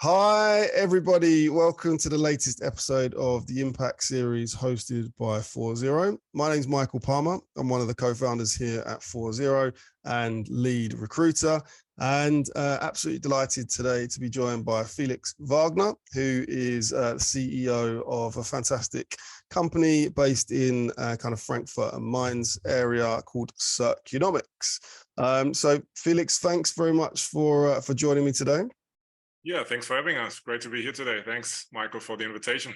Hi, everybody. Welcome to the latest episode of the Impact Series hosted by 4Zero. My name is Michael Palmer. I'm one of the co-founders here at 4Zero and lead recruiter. And absolutely delighted today to be joined by Felix Wagner, who is the CEO of a fantastic company based in kind of Frankfurt and Mainz area called Circunomics. So Felix, thanks very much for joining me today. Yeah, thanks for having us. Great to be here today. Thanks, Michael, for the invitation.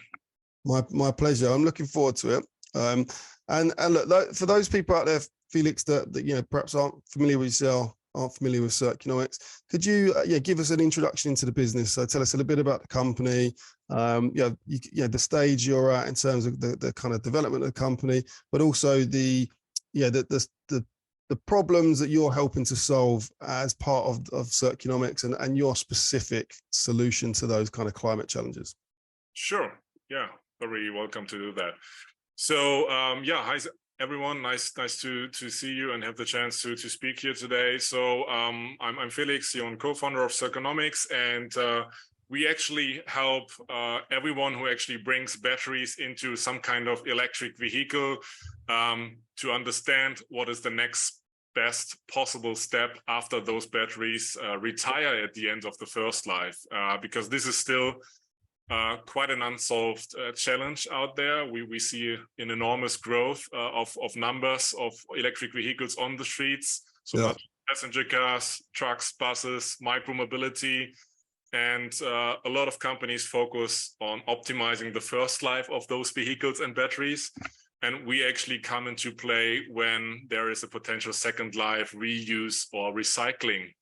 My pleasure. I'm looking forward to it. And look, for those people out there, Felix, that perhaps aren't familiar with yourself, aren't familiar with Circunomics, could you give us an introduction into the business? So tell us a little bit about the company, the stage you're at in terms of the kind of development of the company, but also the problems that you're helping to solve as part of Circunomics and your specific solution to those kind of climate challenges. Sure. Yeah, very welcome to do that. So hi everyone. Nice to see you and have the chance to speak here today. So I'm Felix, the co-founder of Circunomics, and we actually help everyone who actually brings batteries into some kind of electric vehicle to understand what is the next best possible step after those batteries retire at the end of the first life, because this is still quite an unsolved challenge out there. We see an enormous growth of numbers of electric vehicles on the streets, so not passenger cars, trucks, buses, micromobility, and a lot of companies focus on optimizing the first life of those vehicles and batteries. And we actually come into play when there is a potential second life, reuse, or recycling.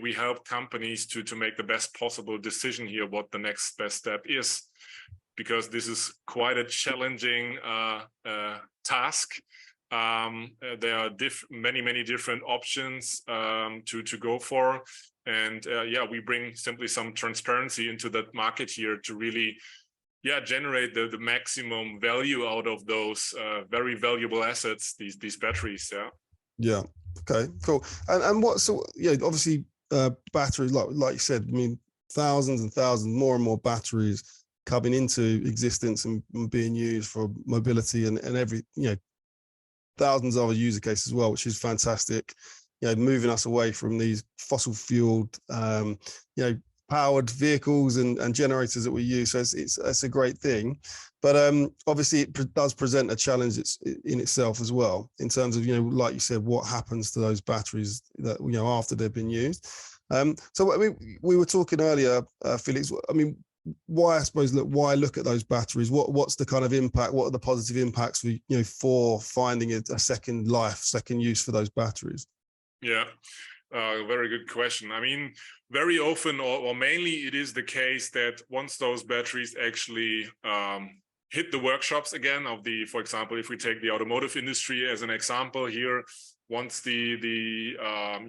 We help companies to make the best possible decision here, what the next best step is, because this is quite a challenging task. There are many different options to go for. And we bring simply some transparency into that market here to really generate the maximum value out of those very valuable assets, these batteries. Yeah. Okay, cool. And what, so obviously batteries, like you said, I mean, thousands and thousands, more and more batteries coming into existence and being used for mobility and every, thousands of other use cases as well, which is fantastic. Moving us away from these fossil fueled, powered vehicles and generators that we use. So it's a great thing, but obviously it does present a challenge in itself as well, in terms of, like you said, what happens to those batteries that, after they've been used. So I mean, we were talking earlier, Felix, I mean, why look at those batteries? What's the kind of impact? What are the positive impacts for finding a second life, second use for those batteries? Yeah. Very good question. I mean, very often or mainly it is the case that once those batteries actually hit the workshops again for example, if we take the automotive industry as an example here, once the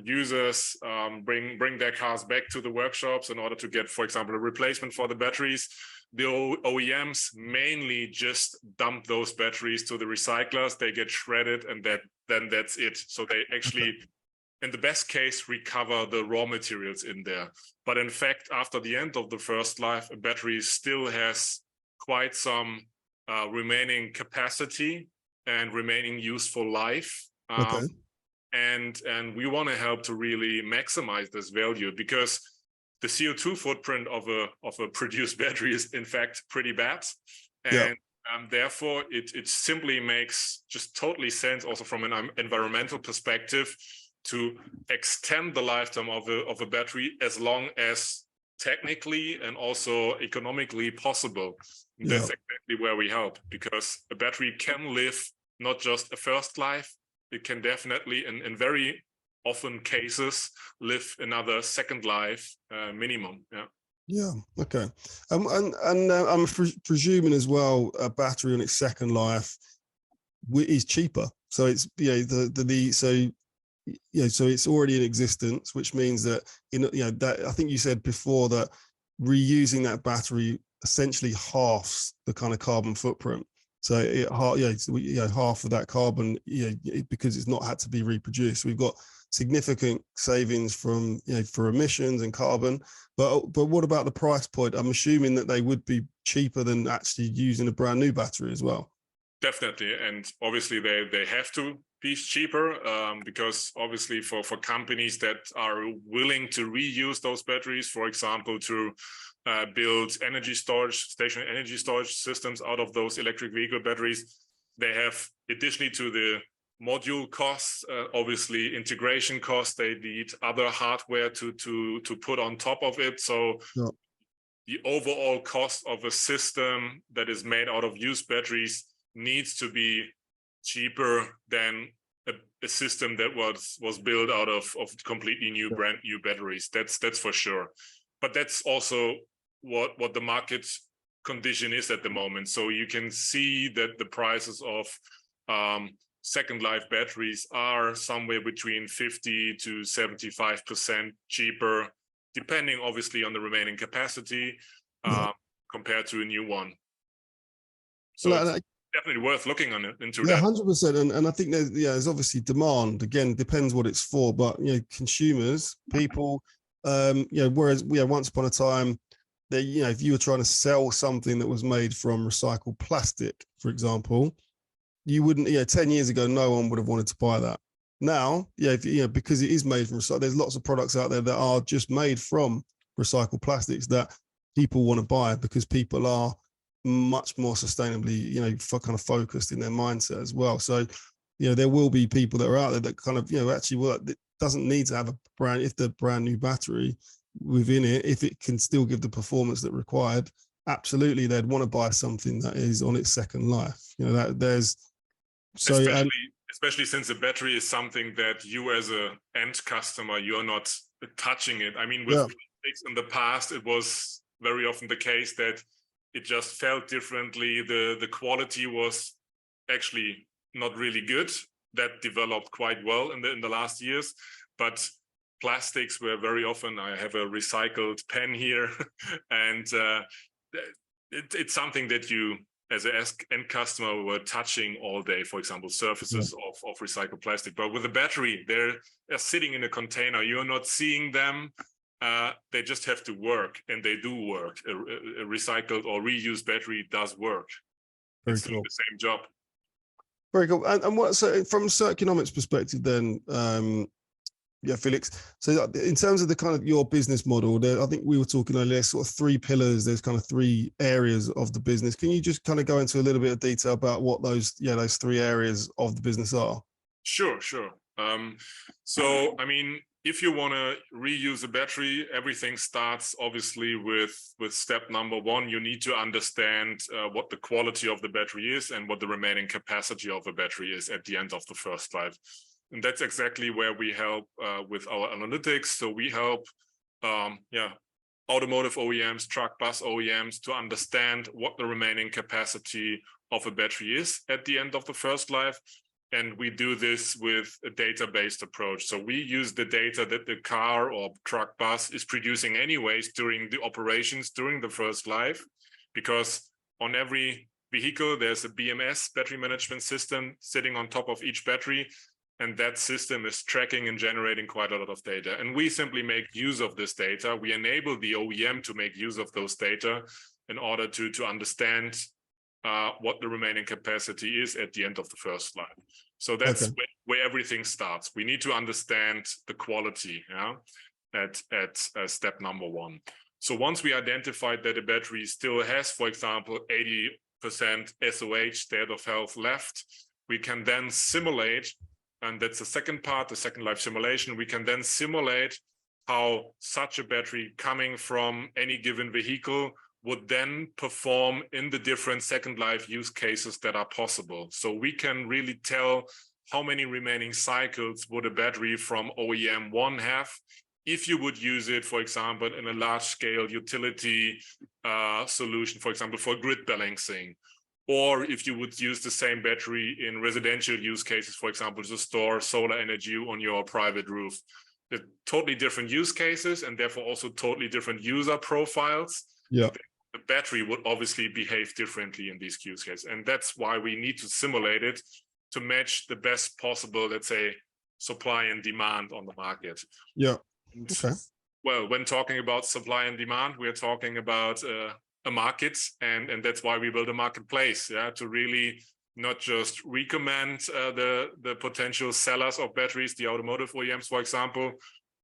users bring their cars back to the workshops in order to get, for example, a replacement for the batteries, the OEMs mainly just dump those batteries to the recyclers. They get shredded, and then that's it. So they actually, in the best case, recover the raw materials in there. But in fact, after the end of the first life, a battery still has quite some remaining capacity and remaining useful life. And we want to help to really maximize this value, because the CO2 footprint of a produced battery is in fact pretty bad. And therefore, it simply makes just totally sense also from an environmental perspective to extend the lifetime of a battery as long as technically and also economically possible. That's exactly where we help, because a battery can live not just a first life, it can definitely, in very often cases, live another second life minimum. Yeah. Okay. And I'm presuming as well, a battery on its second life is cheaper. So it's so it's already in existence, which means that that I think you said before that reusing that battery essentially halves the kind of carbon footprint. So half of that carbon, because it's not had to be reproduced. We've got significant savings from for emissions and carbon. But what about the price point? I'm assuming that they would be cheaper than actually using a brand new battery as well. Definitely, and obviously they have to be cheaper, because obviously for companies that are willing to reuse those batteries, for example, to build stationary energy storage systems out of those electric vehicle batteries, they have, additionally to the module costs, obviously integration costs. They need other hardware to put on top of it. So the overall cost of a system that is made out of used batteries needs to be cheaper than a system that was built out of completely brand new batteries. That's for sure. But that's also what the market condition is at the moment. So you can see that the prices of second life batteries are somewhere between 50 to 75% cheaper, depending obviously on the remaining capacity, compared to a new one. So it's definitely worth looking into that. 100%. And I think there's obviously demand. Again, depends what it's for, but consumers, people, whereas once upon a time, if you were trying to sell something that was made from recycled plastic, for example, you wouldn't, 10 years ago, no one would have wanted to buy that. Now, because it is made from recycled, there's lots of products out there that are just made from recycled plastics that people want to buy because people are much more sustainably, kind of focused in their mindset as well. So, there will be people that are out there that kind of, it doesn't need to have the brand new battery within it, if it can still give the performance that required, absolutely they'd want to buy something that is on its second life. Especially since a battery is something that you as a end customer, you're not touching it. I mean, with plastics in the past, it was very often the case that it just felt differently. The quality was actually not really good. That developed quite well in the last years, but plastics were very often, I have a recycled pen here, and it's something that you, as an end customer, were touching all day, for example, surfaces of recycled plastic. But with a battery, they're sitting in a container. You're not seeing them. They just have to work, and they do work. A recycled or reused battery does work. It's doing the same job. Very cool. And so from Circunomics perspective then, Felix, so in terms of the kind of your business model, I think we were talking earlier, there's sort of three pillars, there's kind of three areas of the business. Can you just kind of go into a little bit of detail about what those three areas of the business are? Sure. So, I mean, if you want to reuse a battery, everything starts obviously with step number one. You need to understand what the quality of the battery is and what the remaining capacity of a battery is at the end of the first life. And that's exactly where we help with our analytics. So we help automotive OEMs, truck bus OEMs to understand what the remaining capacity of a battery is at the end of the first life. And we do this with a data-based approach. So we use the data that the car or truck bus is producing anyways during the operations during the first life, because on every vehicle, there's a BMS, battery management system, sitting on top of each battery. And that system is tracking and generating quite a lot of data. And we simply make use of this data. We enable the OEM to make use of those data in order to understand what the remaining capacity is at the end of the first life. So that's where everything starts. We need to understand the quality at step number one. So once we identified that a battery still has, for example, 80% SOH, state of health, left, we can then simulate, and that's the second part, the second life simulation. We can then simulate how such a battery coming from any given vehicle would then perform in the different second life use cases that are possible. So we can really tell how many remaining cycles would a battery from OEM 1 have if you would use it, for example, in a large scale utility solution, for example, for grid balancing, or if you would use the same battery in residential use cases, for example, to store solar energy on your private roof. They're totally different use cases and therefore also totally different user profiles. Yeah. the battery would obviously behave differently in these use cases. And that's why we need to simulate it to match the best possible, let's say, supply and demand on the market. Yeah. And, Okay. well, when talking about supply and demand, we're talking about a market, and that's why we build a marketplace, to really not just recommend the potential sellers of batteries, the automotive OEMs, for example,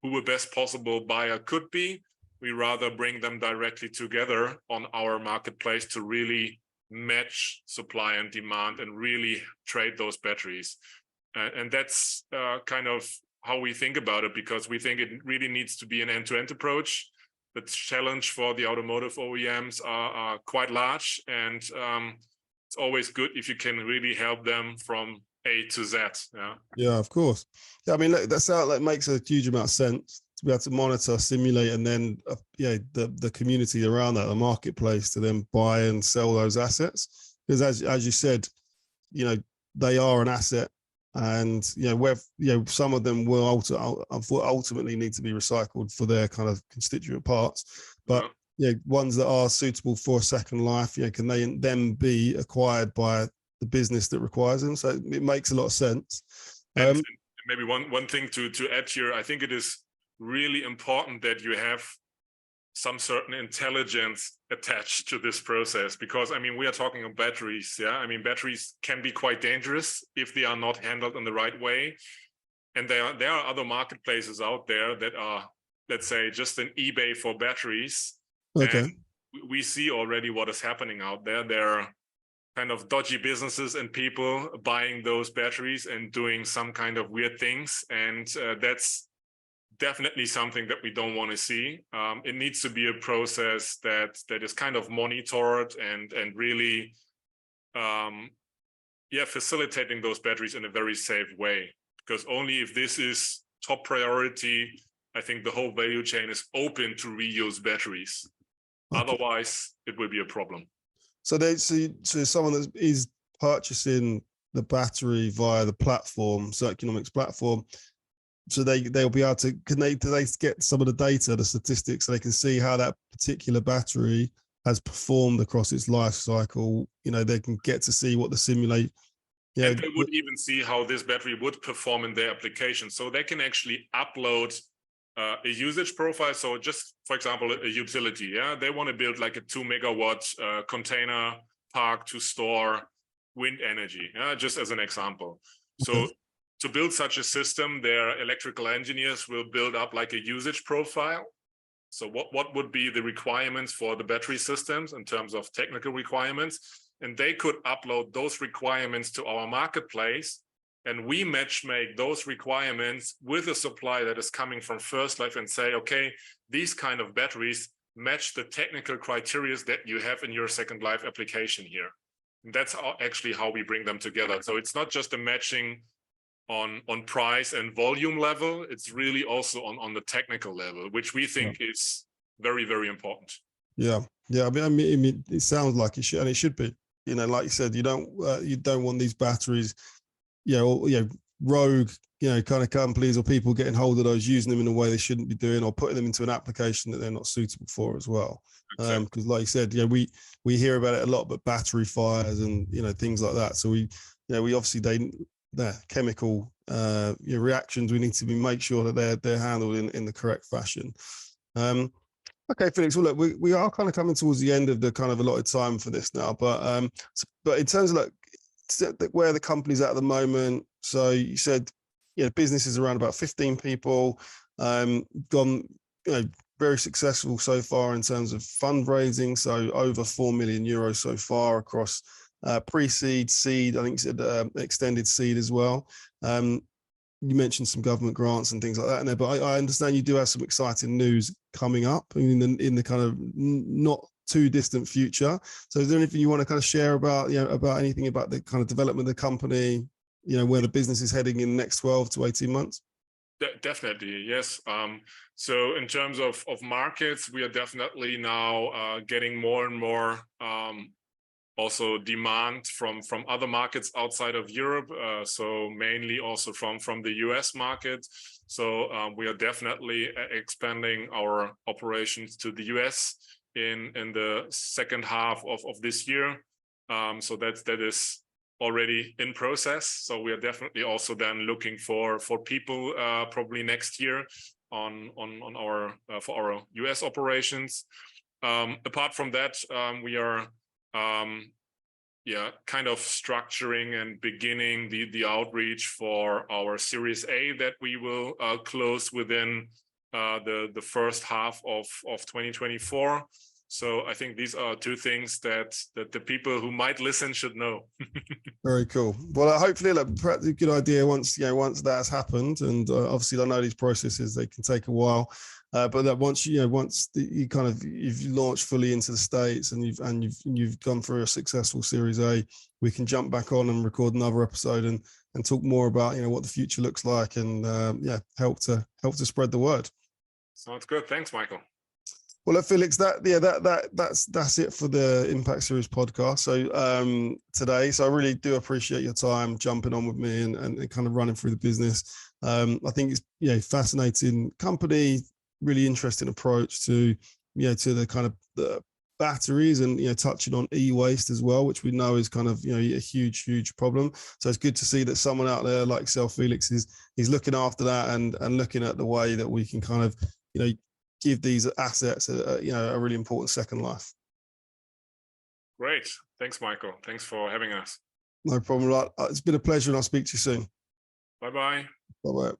who a best possible buyer could be. We rather bring them directly together on our marketplace to really match supply and demand and really trade those batteries. And that's kind of how we think about it, because we think it really needs to be an end-to-end approach. The challenge for the automotive OEMs are quite large, and it's always good if you can really help them from A to Z. Yeah, of course. Yeah, I mean, look, that makes a huge amount of sense to be able to monitor, simulate, and then the community around that, the marketplace, to then buy and sell those assets. Because as you said, they are an asset, and some of them will ultimately need to be recycled for their kind of constituent parts, but ones that are suitable for a second life, can they then be acquired by the business that requires them? So it makes a lot of sense. And maybe one thing to add here, I think it is really important that you have some certain intelligence attached to this process, because I mean, we are talking of batteries. I mean, batteries can be quite dangerous if they are not handled in the right way. And there are other marketplaces out there that are, let's say, just an eBay for batteries. Okay. And we see already what is happening out there. There are kind of dodgy businesses and people buying those batteries and doing some kind of weird things. And that's definitely something that we don't want to see. It needs to be a process that is kind of monitored and really facilitating those batteries in a very safe way. Because only if this is top priority, I think the whole value chain is open to reuse batteries. Okay. Otherwise, it will be a problem. So someone that is purchasing the battery via the platform, Circunomics platform, so they'll be able to, do they get some of the data, the statistics, so they can see how that particular battery has performed across its life cycle? They can get to see what the simulate. And they would even see how this battery would perform in their application. So they can actually upload a usage profile. So just, for example, a utility, they want to build like a 2 megawatt container park to store wind energy, just as an example. Okay. So to build such a system, their electrical engineers will build up like a usage profile. So what would be the requirements for the battery systems in terms of technical requirements? And they could upload those requirements to our marketplace, and we matchmake those requirements with a supply that is coming from First Life and say, okay, these kind of batteries match the technical criteria that you have in your Second Life application here. And that's actually how we bring them together. So it's not just a matching on price and volume level, it's really also on the technical level, which we think is very, very important. Yeah. I mean, it sounds like it should, and it should be. Like you said, you don't want these batteries, rogue, kind of companies or people getting hold of those, using them in a way they shouldn't be doing, or putting them into an application that they're not suitable for as well. Exactly. Because like you said, we hear about it a lot, but battery fires and things like that. So we obviously the chemical reactions, we need to make sure that they're handled in the correct fashion. Okay, Felix. Well, look, we are kind of coming towards the end of the kind of allotted time for this now, but in terms of where the company's at the moment, so you said business is around about 15 people, gone very successful so far in terms of fundraising, so over 4 million euros so far across pre-seed, seed, I think you said extended seed as well. You mentioned some government grants and things like that in there, but I understand you do have some exciting news coming up in the kind of not too distant future. So is there anything you want to kind of share about, about anything about the kind of development of the company, where the business is heading in the next 12 to 18 months? Definitely, yes. So in terms of markets, we are definitely now getting more and more also demand from other markets outside of Europe, so mainly also from the US market. So we are definitely expanding our operations to the US in the second half of this year. So that is already in process. So we are definitely also then looking for people probably next year on our for our US operations. Apart from that, we are kind of structuring and beginning the outreach for our Series A that we will close within the first half of 2024. So I think these are two things that the people who might listen should know. Very cool. Well, hopefully, perhaps a good idea once that has happened, and obviously I know these processes, they can take a while, but that once you've launched fully into the States and you've gone through a successful Series A, we can jump back on and record another episode and talk more about what the future looks like, and help to spread the word. Sounds good. Thanks, Michael. Well, Felix, that's it for the Impact Series podcast. So today, so I really do appreciate your time jumping on with me and kind of running through the business. I think it's fascinating company, really interesting approach to the kind of the batteries, and touching on e-waste as well, which we know is kind of a huge problem. So it's good to see that someone out there like yourself, Felix, is looking after that and looking at the way that we can kind of give these assets a really important second life. Great. Thanks, Michael. Thanks for having us. No problem. It's been a pleasure, and I'll speak to you soon. Bye-bye. Bye-bye.